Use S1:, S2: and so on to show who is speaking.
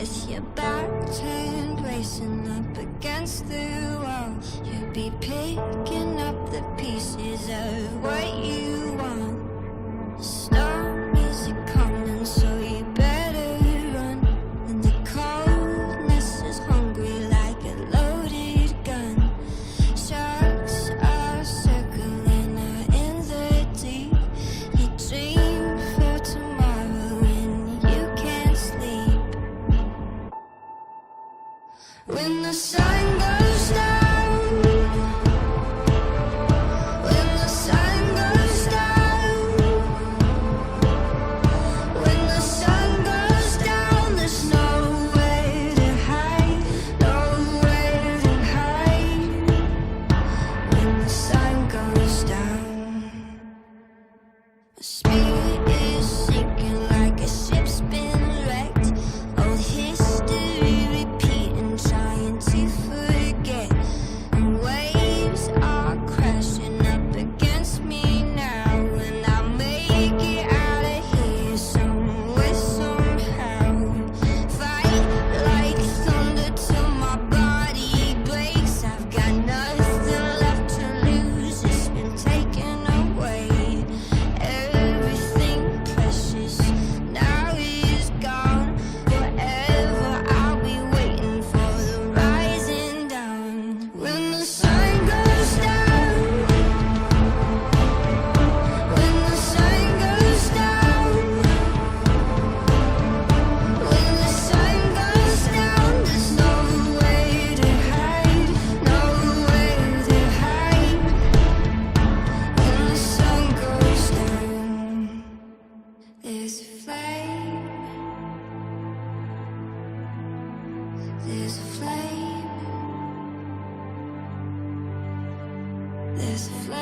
S1: with your back turned, racing up against the wall. You'll be picking up the pieces of what you want. Storm is coming, so you better run. And the coldness is hungry like a loaded gun. Sharks are circling out in the deep. You dream for tomorrow when you can't sleep. When the sun goes down, when the sun goes down, when the sun goes down, there's nowhere to hide, nowhere to hide. When the sun goes down, my spirit is sinking like a ship's been wrecked. Old history repeating, trying to forget. And waves are crashing up against me now. And I make it out of here somewhere, somehow. Fight like thunder till my body breaks. I've got nothing left to lose, it's been taken away. Everything precious now is gone. Forever I'll be waiting for the rising dawn. When the sun goes down, when the sun goes down, when the sun goes down, there's nowhere to hide, nowhere to hide. When the sun goes down, there's a flame, there's a flame, there's a flame.